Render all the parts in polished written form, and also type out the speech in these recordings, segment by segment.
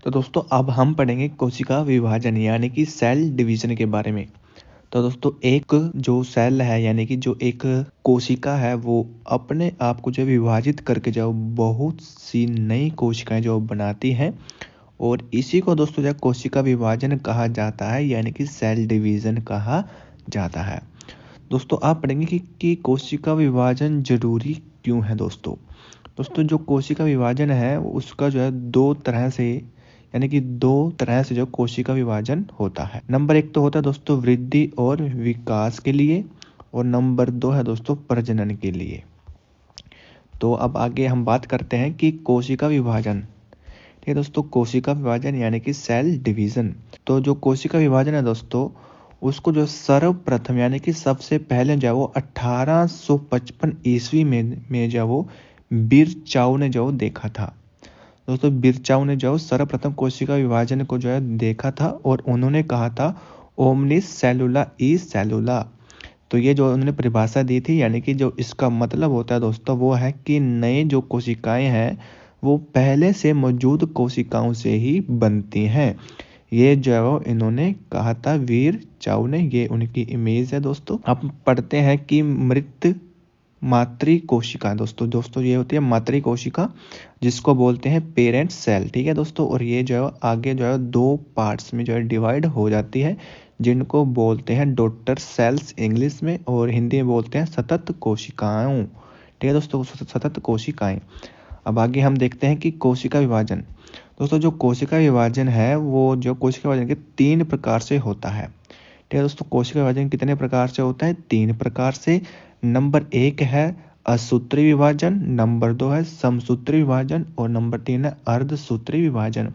तो दोस्तों अब हम पढ़ेंगे कोशिका विभाजन यानी कि सेल डिवीजन के बारे में। तो दोस्तों एक जो सेल है यानी कि जो एक कोशिका है वो अपने आप को जो विभाजित करके जो बहुत सी नई कोशिकाएं जो बनाती हैं और इसी को दोस्तों जो कोशिका विभाजन कहा जाता है यानी कि सेल डिवीजन कहा जाता है। दोस्तों आप पढ़ेंगे कि कोशिका विभाजन जरूरी क्यों है। दोस्तों दोस्तों जो कोशिका विभाजन है उसका जो है दो तरह से जो कोशिका विभाजन होता है। नंबर एक तो होता है दोस्तों वृद्धि और विकास के लिए और नंबर दो है दोस्तों प्रजनन के लिए। तो अब आगे हम बात करते हैं कि कोशिका विभाजन। ठीक है दोस्तों, कोशिका विभाजन यानी कि सेल डिवीजन। तो जो कोशिका विभाजन है दोस्तों उसको जो सर्वप्रथम यानी कि सबसे पहले जो वो 1855 ईस्वी में जो वो बिरचाउ ने जो देखा था। दोस्तों बिरचाउ ने जो सर्वप्रथम कोशिका विभाजन को जो है देखा था और उन्होंने कहा था ओमनिस सेलुला ई सेलुला। तो ये जो उन्होंने परिभाषा दी थी यानी कि जो इसका मतलब होता है दोस्तों वो है कि नए जो कोशिकाएं हैं वो पहले से मौजूद कोशिकाओं से ही बनती हैं। ये जो इन्होंने कहा था वीर चाउ ने, ये उनकी इमेज है। दोस्तों अब पढ़ते हैं कि मृत मातृ कोशिका। दोस्तों ये होती है मातृ कोशिका जिसको बोलते हैं पेरेंट सेल। ठीक है दोस्तों, और ये जो है आगे जो है दो पार्ट्स में जो है डिवाइड हो जाती है जिनको बोलते हैं डॉटर सेल्स इंग्लिश में और हिंदी में बोलते हैं सतत कोशिकाओं। ठीक है दोस्तों, सतत कोशिकाएं। अब आगे हम देखते हैं कि कोशिका विभाजन। दोस्तों जो कोशिका विभाजन है वो जो कोशिका विभाजन के 3 प्रकार से होता है। ठीक है दोस्तों, कोशिका विभाजन कितने प्रकार से होता है? 3 प्रकार से। नंबर 1 है असूत्री विभाजन, नंबर 2 है समसूत्री विभाजन और नंबर 3 है अर्धसूत्री विभाजन।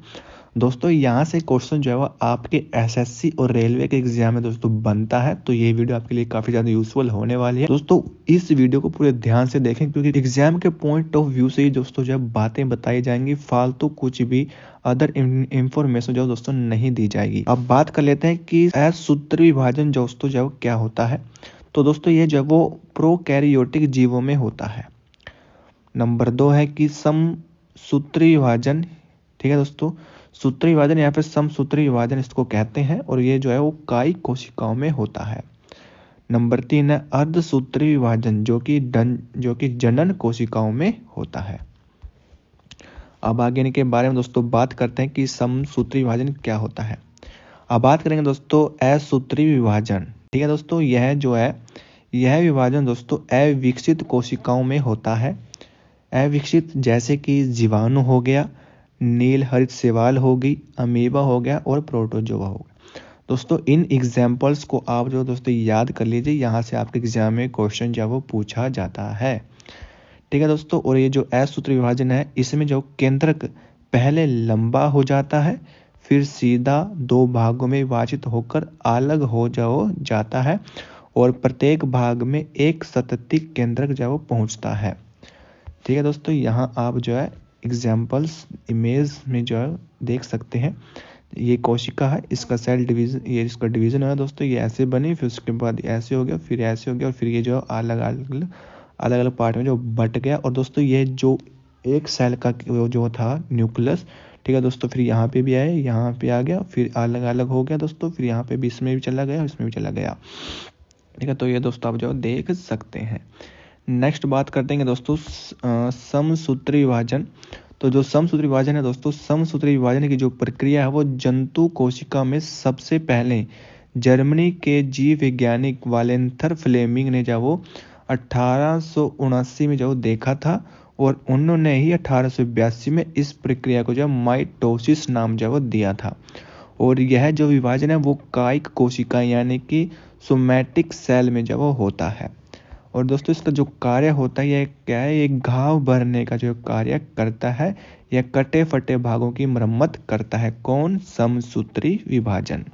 दोस्तों यहाँ से क्वेश्चन जो है वो आपके एसएससी और रेलवे के एग्जाम में दोस्तों बनता है, तो ये वीडियो आपके लिए काफी ज्यादा यूजफुल होने वाली है। दोस्तों इस वीडियो को पूरे ध्यान से देखें क्योंकि एग्जाम के पॉइंट ऑफ व्यू से ही दोस्तों जो है बातें बताई जाएंगी, फालतू कुछ भी अदर इंफॉर्मेशन जो दोस्तों नहीं दी जाएगी। अब बात कर लेते हैं कि असूत्री विभाजन दोस्तों जो क्या होता है। तो दोस्तों ये जो वो प्रोकैरियोटिक जीवों में होता है। नंबर 2 है कि समसूत्री विभाजन। ठीक है दोस्तों, सूत्री विभाजन या फिर समसूत्री विभाजन इसको कहते हैं और ये जो है वो कायिक कोशिकाओं में होता है। नंबर 3 है अर्धसूत्री विभाजन जो कि जनन कोशिकाओं में होता है। अब आगे इनके बारे में दोस्तों बात करते हैं कि समसूत्री विभाजन क्या होता है। अब बात करेंगे दोस्तों असूत्री विभाजन। ठीक है दोस्तों, यह विभाजन दोस्तों अविकसित कोशिकाओं में होता है। अविकसित जैसे कि जीवाणु हो गया, नील हरित शैवाल हो गई, अमीबा हो गया और प्रोटोजोआ हो गया। दोस्तों इन एग्जाम्पल्स को आप जो दोस्तों याद कर लीजिए, यहाँ से आपके एग्जाम में क्वेश्चन जो वो पूछा जाता है। ठीक है दोस्तों, और ये जो असूत्री विभाजन है इसमें जो केंद्रक पहले लंबा हो जाता है फिर सीधा 2 भागों में विभाजित होकर अलग हो जाता है और प्रत्येक भाग में एक सततिक केंद्रक जो वो पहुंचता है। ठीक है दोस्तों, यहाँ आप जो है एग्जाम्पल्स इमेज में जो है देख सकते हैं। ये कोशिका है, इसका सेल डिवीजन, ये इसका डिवीजन है दोस्तों, ये ऐसे बनी फिर उसके बाद ऐसे हो गया फिर ऐसे हो गया और फिर ये जो अलग अलग पार्ट में जो बट गया। और दोस्तों ये जो एक सेल का जो था न्यूक्लियस, ठीक है दोस्तों, फिर यहाँ पे भी आया, यहाँ पे आ गया, फिर अलग अलग हो गया दोस्तों, फिर यहाँ पे भी इसमें भी चला गया, इसमें भी चला गया। ठीक है, तो ये दोस्तों आप जो देख सकते हैं। नेक्स्ट बात करते हैं दोस्तों समसूत्री विभाजन। तो जो समसूत्री विभाजन है दोस्तों, समसूत्री विभाजन की जो प्रक्रिया है वो जंतु कोशिका में सबसे पहले जर्मनी के जीव वैज्ञानिक वालेंथर फ्लेमिंग ने जो वो 1879 में जो देखा था और उन्होंने ही 1882 में इस प्रक्रिया को जो माइटोसिस नाम जो वो दिया था। और यह जो विभाजन है वो कायिक कोशिका यानी कि सोमैटिक सेल में जो वो होता है। और दोस्तों इसका जो कार्य होता है यह क्या है, ये घाव भरने का जो कार्य करता है, यह कटे फटे भागों की मरम्मत करता है। कौन? समसूत्री विभाजन।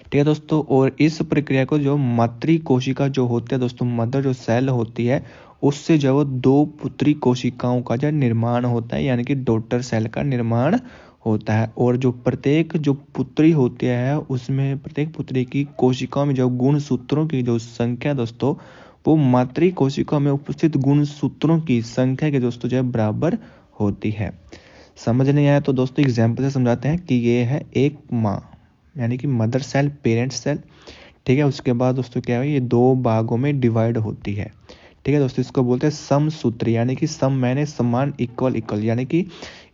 ठीक है दोस्तों, और इस प्रक्रिया को जो मातृ कोशिका जो होती है दोस्तों, मदर जो सेल होती है उससे जो 2 पुत्री कोशिकाओं का जो निर्माण होता है यानी कि डॉटर सेल का निर्माण होता है। और जो प्रत्येक जो पुत्री होती है उसमें प्रत्येक पुत्री की कोशिकाओं में जो गुण सूत्रों की जो संख्या दोस्तों वो मातृ कोशिकाओं में उपस्थित गुण सूत्रों की संख्या के दोस्तों जो है बराबर होती है। समझ नहीं आया तो दोस्तों एग्जाम्पल से समझाते हैं कि ये है एक माँ यानी कि मदर सेल, पेरेंट सेल, ठीक है। उसके बाद दोस्तों क्या है, ये दो भागों में डिवाइड होती है, ठीक है दोस्तों। इसको बोलते हैं समसूत्र, यानी कि सम मैंने समान, इक्वल इक्वल, यानी कि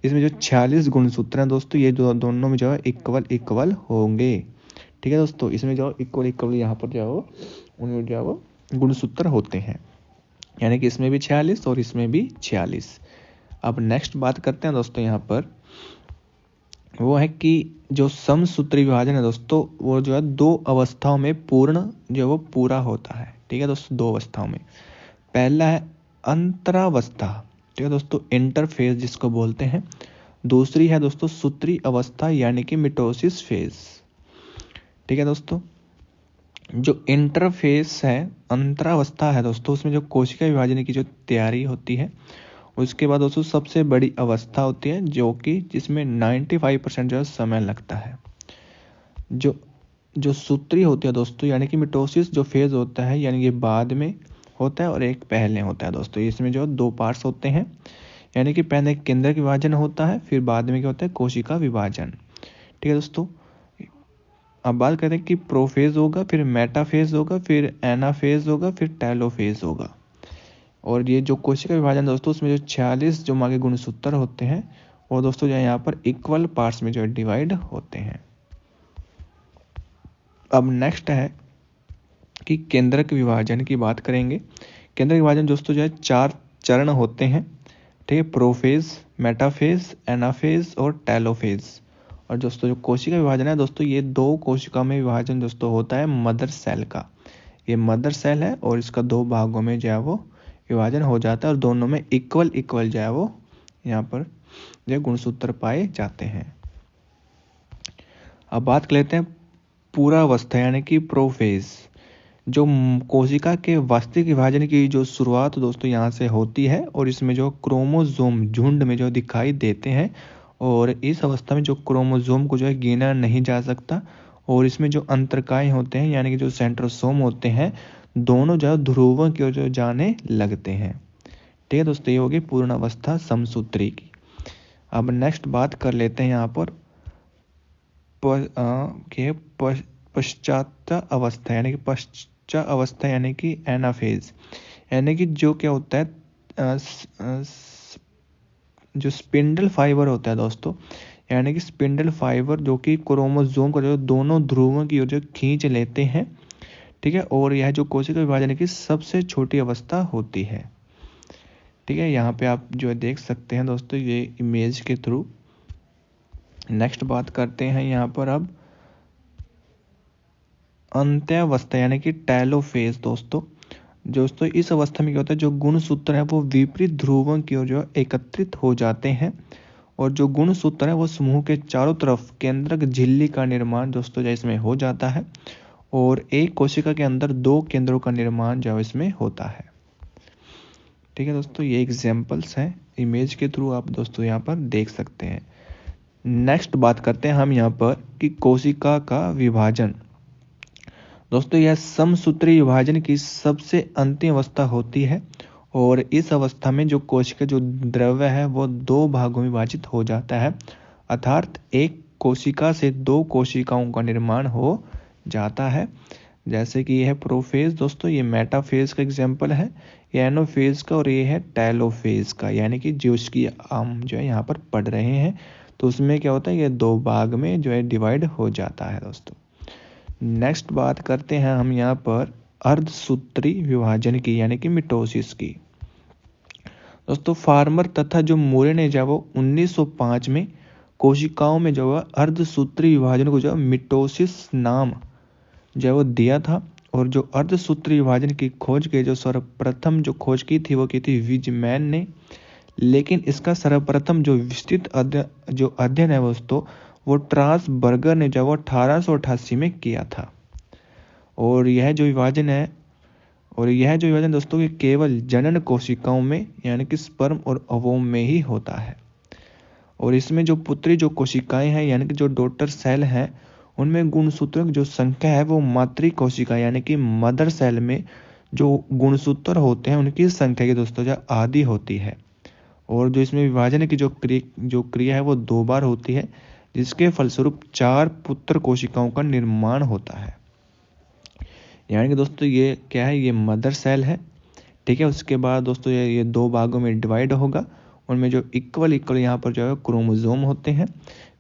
इसमें जो 46 गुणसूत्र हैं दोस्तों, ये दोनों में जो है इक्वल इक्वल होंगे, ठीक है दोस्तों। इसमें जो इक्वल इक्वल यहाँ पर जो है उनमें जो है वो गुणसूत्र होते हैं, यानी कि इसमें भी 46 और इसमें भी 46। अब नेक्स्ट बात करते हैं दोस्तों यहाँ पर, वो है कि जो समसूत्री विभाजन है दोस्तों, वो जो है दो अवस्थाओं में पूर्ण जो है वो पूरा होता है, ठीक है दोस्तों, दो अवस्थाओं में। पहला है अंतरावस्था, ठीक है दोस्तों, इंटरफेज जिसको बोलते हैं। दूसरी है दोस्तों सूत्री अवस्था यानी कि मिटोसिस फेज, ठीक है दोस्तों। जो इंटरफेस है, अंतरावस्था है दोस्तों, उसमें जो कोशिका विभाजन की जो तैयारी होती है, उसके बाद दोस्तों सबसे बड़ी अवस्था होती है जो कि जिसमें 95% जो है समय लगता है। जो जो सूत्री होती है दोस्तों, यानी कि मिटोसिस जो फेज होता है, यानी कि बाद में होता है और एक पहले होता है दोस्तों। इसमें जो दो पार्ट्स होते हैं, यानी कि पहले केंद्रक विभाजन होता है, फिर बाद में क्या होता है, कोशिका विभाजन, ठीक है दोस्तों। अब बात करते हैं कि प्रोफेज होगा, फिर मेटाफेज होगा, फिर एनाफेज होगा, फिर टेलोफेज होगा। और ये जो कोशिका विभाजन दोस्तों, उसमें जो 46 जो मागे गुणसूत्र होते हैं, वो दोस्तों जो है यहाँ पर इक्वल पार्ट्स में जो है डिवाइड होते हैं। अब नेक्स्ट है कि केंद्रक विभाजन की बात करेंगे। केंद्रक विभाजन दोस्तों जो है 4 चरण होते हैं, ठीक है, प्रोफेज, मेटाफेज, एनाफेज और टेलोफेज। और दोस्तों जो कोशिका विभाजन है दोस्तों, ये दो कोशिका में विभाजन दोस्तों होता है मदर सेल का। ये मदर सेल है और इसका दो भागों में जो है वो विभाजन हो जाता है और दोनों में इक्वल इक्वल जो है वो यहाँ पर जो गुणसूत्र पाए जाते हैं। अब बात कर लेते हैं पूरा अवस्था यानी कि प्रोफेज। जो कोशिका के वास्तविक विभाजन की जो शुरुआत दोस्तों यहाँ से होती है और इसमें जो क्रोमोसोम झुंड में जो दिखाई देते हैं, और इस अवस्था में जो क्रोमोसोम को जो है गिना नहीं जा सकता, और इसमें जो अंतरकाय होते हैं यानी कि जो सेंट्रोसोम होते हैं, दोनों जो ध्रुवों की ओर जो जाने लगते हैं, ठीक है दोस्तों। ये होगी पूर्ण अवस्था समसूत्री की। अब नेक्स्ट बात कर लेते हैं यहाँ पर पश्चात अवस्था यानी कि पश्चात अवस्था यानी कि एनाफेज, यानी कि जो क्या होता है जो स्पिंडल फाइबर होता है दोस्तों, यानी कि स्पिंडल फाइबर जो कि क्रोमोसोम को जो दोनों ध्रुवों की ओर जो खींच लेते हैं, ठीक है। और यह जो कोशिका विभाजन की सबसे छोटी अवस्था होती है, ठीक है। यहाँ पे आप जो देख सकते हैं दोस्तों ये इमेज के थ्रू। नेक्स्ट बात करते हैं यहाँ पर अब अंत्यावस्था यानी कि टेलोफेज दोस्तों इस अवस्था में क्या होता है, जो गुणसूत्र है वो विपरीत ध्रुवों की ओर जो एकत्रित हो जाते हैं, और जो गुणसूत्र है वो समूह के चारों तरफ केंद्रक झिल्ली का निर्माण दोस्तों जो इसमें हो जाता है, और एक कोशिका के अंदर दो केंद्रों का निर्माण जो इसमें होता है, ठीक है दोस्तों। ये एग्जांपल्स हैं, इमेज के थ्रू आप दोस्तों यहाँ पर देख सकते हैं। नेक्स्ट बात करते हैं हम यहाँ पर कि कोशिका का विभाजन। दोस्तों यह समसूत्री विभाजन की सबसे अंतिम अवस्था होती है, और इस अवस्था में जो कोशिका जो द्रव्य है वो दो भागों में विभाजित हो जाता है, अर्थात एक कोशिका से दो कोशिकाओं का निर्माण हो जाता है। जैसे कि यह है प्रोफेज दोस्तों, ये मेटाफेज का एग्जाम्पल है, ये एनाफेज का, और ये है टेलोफेज का, यानी कि जो इसकी हम जो है यहाँ पर पढ़ रहे हैं, तो उसमें क्या होता है, ये दो भाग में जो है डिवाइड हो जाता है दोस्तों। नेक्स्ट बात करते हैं हम यहाँ पर अर्धसूत्री विभाजन की यानी कि मिटोसिस की। दोस्तों फार्मर तथा जो मोरे ने जो वो 1905 में कोशिकाओं में जो है अर्धसूत्री विभाजन को जो मिटोसिस नाम जो वो दिया था, और जो अर्धसूत्री विभाजन की खोज के जो सर्वप्रथम जो खोज की थी वो की थी वीजमैन ने। लेकिन इसका सर्वप्रथम जो विस्तृत अध्ययन है दोस्तों वो ट्रांसबर्गर ने जब 1888 में किया था। और यह जो विभाजन दोस्तों केवल जनन कोशिकाओं में यानी कि स्पर्म और ओवम में ही होता है, और इसमें जो पुत्री जो कोशिकाएं हैं यानी कि जो डॉटर सेल हैं, उनमें गुणसूत्रों की जो संख्या है वो मातृ कोशिका यानी कि मदर सेल में जो गुणसूत्र होते हैं उनकी संख्या की दोस्तों जो आधी होती है, और जो इसमें विभाजन की जो क्रिया है वो 2 बार होती है, जिसके फलस्वरूप 4 पुत्र कोशिकाओं का निर्माण होता है। यानी कि दोस्तों ये क्या है, ये मदर सेल है, ठीक है। उसके बाद दोस्तों ये 2 भागों में डिवाइड होगा, उनमें जो इक्वल यहाँ पर जो है क्रोमोसोम होते हैं।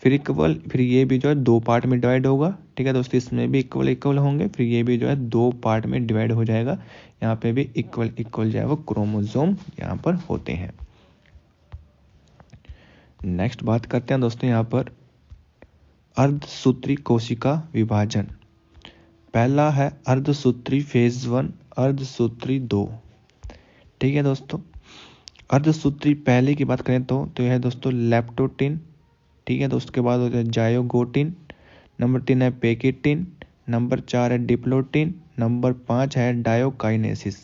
फिर ये भी जो है 2 पार्ट में डिवाइड होगा, ठीक है दोस्तों। इसमें भी इक्वल होंगे, फिर ये भी जो है 2 पार्ट में डिवाइड हो जाएगा। यहाँ पे भी इक्वल जो है वो क्रोमोसोम यहाँ पर होते हैं। नेक्स्ट बात करते हैं दोस्तों यहाँ पर अर्धसूत्री कोशिका विभाजन। पहला है अर्धसूत्री फेज 1, अर्धसूत्री 2, ठीक है दोस्तों। अर्धसूत्री पहले की बात करें तो यह है दोस्तों लेप्टोटिन, ठीक है दोस्तों। के बाद होता है जायोगोटिन, नंबर 3 है पेकिटिन, नंबर 4 है डिप्लोटिन, नंबर 5 है डायोकाइनेसिस।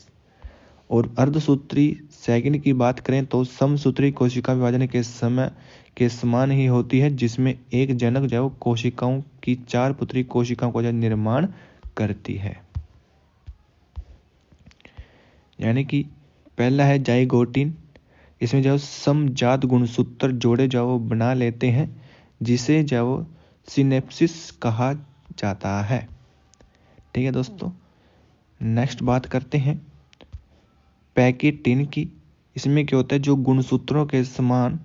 और अर्धसूत्री सेकंड की बात करें तो समसूत्री कोशिका विभाजन के समय के समान ही होती है, जिसमें एक जनक जो कोशिकाओं की 4 पुत्री कोशिकाओं का निर्माण करती है। यानी कि पहला है जाइगोटिन, इसमें जो समजात गुणसूत्र जोड़े जो बना लेते हैं, जिसे जो सिनेप्सिस कहा जाता है, ठीक है दोस्तों। नेक्स्ट बात करते हैं पैकेटिन की। इसमें क्या होता है, जो गुणसूत्रों के समान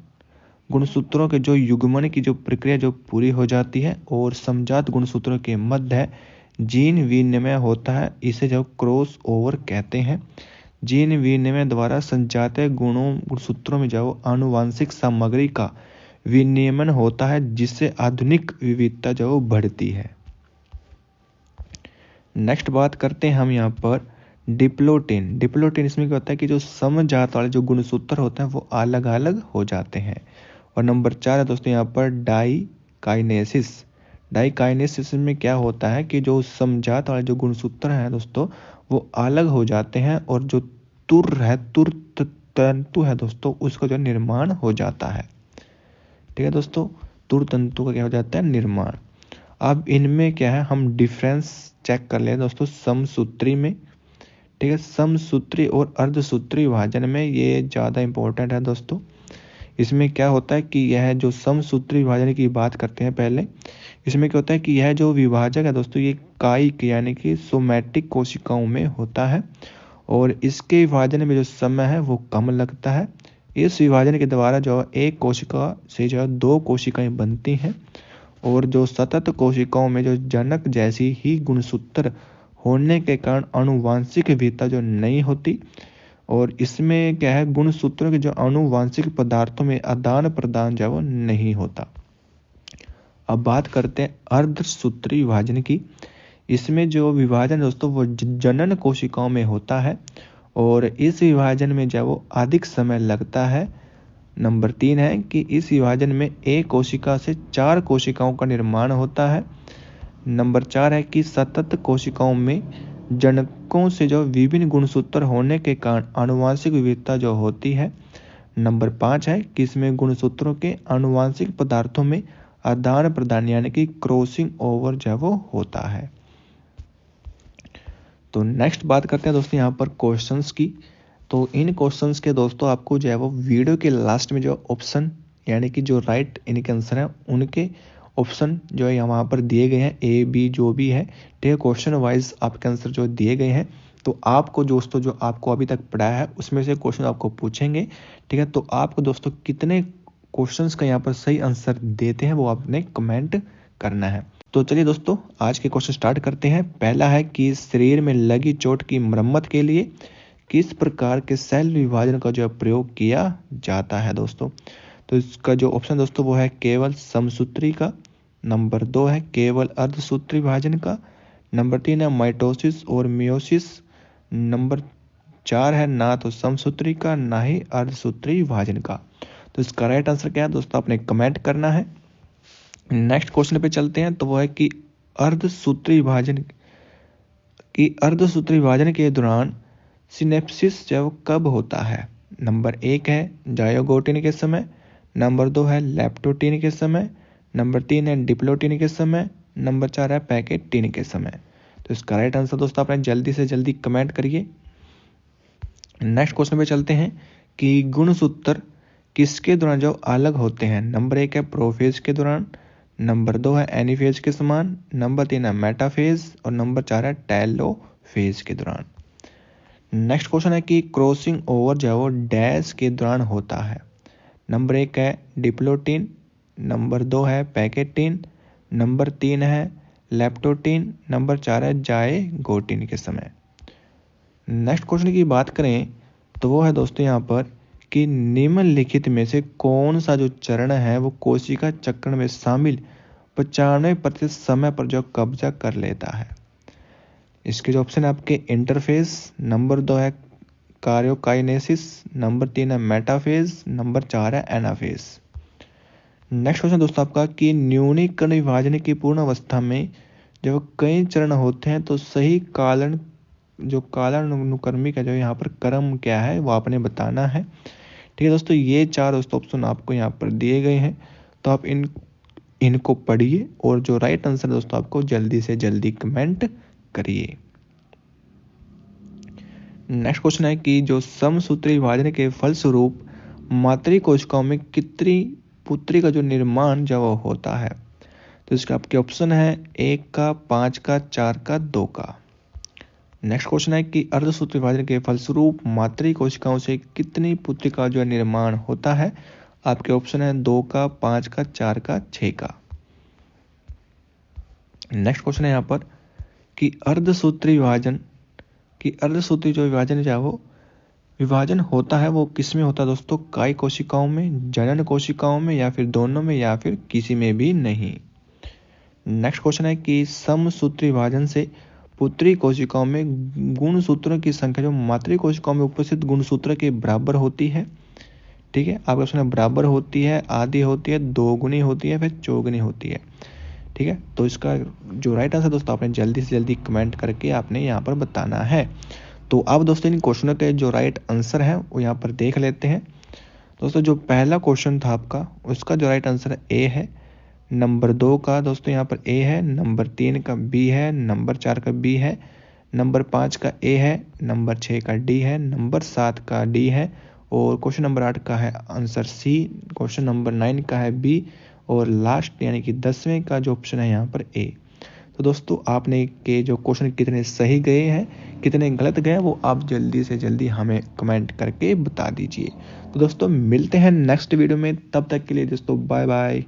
गुणसूत्रों के जो युग्मन की जो प्रक्रिया जो पूरी हो जाती है और समजात गुणसूत्रों के मध्य जीन विनिमय होता है, इसे जो क्रॉस ओवर कहते हैं। जीन विनिमय द्वारा संजात गुणसूत्रों में जो आनुवांशिक सामग्री का विनियमन होता है, जिससे आधुनिक विविधता जो बढ़ती है। नेक्स्ट बात करते हैं हम यहाँ पर डिप्लोटिन। डिप्लोटिन इसमें क्या होता है कि जो समजात वाले जो गुणसूत्र होते हैं वो अलग अलग हो जाते हैं। और नंबर 4 है दोस्तों यहाँ पर डाइकाइनेसिस। डाइकाइनेसिस में क्या होता है कि जो समजात वाले जो गुणसूत्र हैं दोस्तों वो अलग हो जाते हैं, और जो तुर तंतु है दोस्तों उसका जो निर्माण हो जाता है, ठीक है दोस्तों। तुर तंतु का क्या हो जाता है, निर्माण। अब इनमें क्या है, हम डिफरेंस चेक कर ले दोस्तों समसूत्री में, ठीक है। समसूत्री और अर्धसूत्री विभाजन में ये ज़्यादा इंपॉर्टेंट है दोस्तों। इसमें क्या होता है कि यह जो समसूत्री विभाजन की बात करते हैं पहले, इसमें क्या होता है कि यह जो विभाजक है दोस्तों ये कायिक यानी कि सोमैटिक कोशिकाओं में होता है, और इसके विभाजन में जो समय है वो कम लगता है। इस विभाजन के द्वारा जो एक कोशिका से जो 2 कोशिकाएं बनती हैं, और जो सतत कोशिकाओं में जो जनक जैसी ही गुणसूत्र होने के कारण आनुवांशिक विविधता जो नहीं होती, और इसमें क्या है गुणसूत्रों के जो आनुवांशिक पदार्थों में आदान प्रदान जो वो नहीं होता। अब बात करते हैं अर्धसूत्री विभाजन की। इसमें जो विभाजन दोस्तों वो जनन कोशिकाओं में होता है, और इस विभाजन में जो वो अधिक समय लगता है। नंबर 3 है कि इस विभाजन में एक कोशिका से 4 कोशिकाओं का निर्माण होता है। नंबर 4 है कि सतत कोशिकाओं में जनकों से जो विभिन्न गुणसूत्र होने के कारण आनुवांशिक विविधता जो होती है। नंबर 5 है कि इसमें गुणसूत्रों के आनुवांशिक पदार्थों में आदान प्रदान यानी कि क्रॉसिंग ओवर जो वो होता है। तो नेक्स्ट बात करते हैं दोस्तों यहाँ पर क्वेश्चंस की। तो इन क्वेश्चंस के दोस्तों आपको जो है वो वीडियो के लास्ट में जो ऑप्शन यानी कि जो राइट इनके आंसर हैं उनके ऑप्शन जो है वहाँ पर दिए गए हैं, ए बी जो भी है, ठीक है। क्वेश्चन वाइज आपके आंसर जो दिए गए हैं, तो आपको दोस्तों जो आपको अभी तक पढ़ाया है उसमें से क्वेश्चन आपको पूछेंगे, ठीक है। तो आपको दोस्तों कितने क्वेश्चंस का यहाँ पर सही आंसर देते हैं वो आपने कमेंट करना है। तो चलिए दोस्तों आज के क्वेश्चन स्टार्ट करते हैं। पहला है कि शरीर में लगी चोट की मरम्मत के लिए किस प्रकार के सेल विभाजन का जो प्रयोग किया जाता है दोस्तों। तो इसका जो ऑप्शन दोस्तों वो है केवल समसूत्री का, नंबर 2 है केवल अर्धसूत्री विभाजन का, नंबर 3 है माइटोसिस और मियोसिस, नंबर 4 है ना तो समसूत्री का ना ही अर्धसूत्री विभाजन का। तो इसका राइट आंसर क्या है दोस्तों आपने कमेंट करना है। नेक्स्ट क्वेश्चन पे चलते हैं। तो वो है कि अर्धसूत्री विभाजन के दौरान सिनेप्सिस जब कब होता है। नंबर 1 है जायोगोटिन के समय, नंबर 2 है लेप्टोटिन के समय, नंबर 3 है डिप्लोटिन के समय, नंबर 4 है पैकेटिन के समय। तो इसका राइट आंसर दोस्तों आपने जल्दी से जल्दी कमेंट करिए। नेक्स्ट क्वेश्चन पे चलते हैं कि गुणसूत्र किसके दौरान जो अलग होते हैं। नंबर 1 है प्रोफेज के दौरान, नंबर 2 है एनीफेज के समान, नंबर 3 है मेटाफेज और नंबर 4 है टेलोफेज के दौरान। नेक्स्ट क्वेश्चन है कि क्रॉसिंग ओवर जो है वो डैश के दौरान होता है। नंबर 1 है डिप्लोटिन, नंबर 2 है पैकेटिन, नंबर 3 है लेप्टोटिन, नंबर 4 है जायगोटिन के समय। नेक्स्ट क्वेश्चन की बात करें तो वो है दोस्तों यहाँ पर कि निम्नलिखित में से कौन सा जो चरण है वो कोशिका चक्र में शामिल 95% समय पर जो कब्जा कर लेता है। इसके जो ऑप्शन है आपके इंटरफेस, नंबर 2 है कार्योकाइनेसिस, नंबर 3 है मेटाफेज, नंबर 4 है एनाफेज। नेक्स्ट क्वेश्चन दोस्तों आपका कि न्यूनीकरण विभाजन की पूर्ण अवस्था में जब कई चरण होते हैं तो सही कालानुक्रमिक का जो यहाँ पर क्रम क्या है वो आपने बताना है। ठीक है दोस्तों, ये 4 दोस्तों ऑप्शन आपको यहाँ पर दिए गए हैं, तो आप इनको पढ़िए और जो राइट आंसर दोस्तों आपको जल्दी से जल्दी कमेंट करिए। नेक्स्ट क्वेश्चन है कि जो समसूत्री विभाजन के फलस्वरूप मातृ कोशिकाओं में कितनी पुत्री का जो निर्माण जब होता है, तो इसका आपके ऑप्शन है 1 का, 5 का, 4 का, 2 का। नेक्स्ट क्वेश्चन है कि अर्धसूत्री विभाजन के फलस्वरूप मातृ कोशिकाओं से कितनी पुत्री का जो निर्माण होता है, आपके ऑप्शन है 2 का, 5 का, 4 का, 6 का। नेक्स्ट क्वेश्चन है यहाँ पर कि अर्धसूत्री जो विभाजन है वो विभाजन होता है वो किस में होता है दोस्तों, काय कोशिकाओं में, जनन कोशिकाओं में, या फिर दोनों में, या फिर किसी में भी नहीं। नेक्स्ट क्वेश्चन है कि समसूत्री विभाजन से पुत्री कोशिकाओं में गुणसूत्रों की संख्या जो मातृ कोशिकाओं में उपस्थित गुणसूत्र के बराबर होती है। ठीक है, आपका ऑप्शन है बराबर होती है, आधी होती है, दोगुनी होती है, फिर चौगुनी होती है। ठीक है, तो इसका जो राइट आंसर दोस्तों आपने जल्दी से जल्दी कमेंट करके आपने यहाँ पर बताना है। तो अब दोस्तों इन क्वेश्चनों के जो राइट आंसर है वो यहाँ पर देख लेते हैं। दोस्तों जो पहला क्वेश्चन था आपका उसका जो राइट आंसर ए है, नंबर 2 का दोस्तों यहाँ पर ए है, नंबर 3 का बी है, नंबर 4 का बी है, नंबर 5 का ए है, नंबर 6 का डी है, नंबर 7 का डी है, और क्वेश्चन नंबर 8 का है आंसर सी, क्वेश्चन नंबर 9 का है बी, और लास्ट यानी कि 10वें का जो ऑप्शन है यहाँ पर ए। तो दोस्तों आपने के जो क्वेश्चन कितने सही गए हैं कितने गलत गए वो आप जल्दी से जल्दी हमें कमेंट करके बता दीजिए। तो दोस्तों मिलते हैं नेक्स्ट वीडियो में, तब तक के लिए दोस्तों बाय बाय।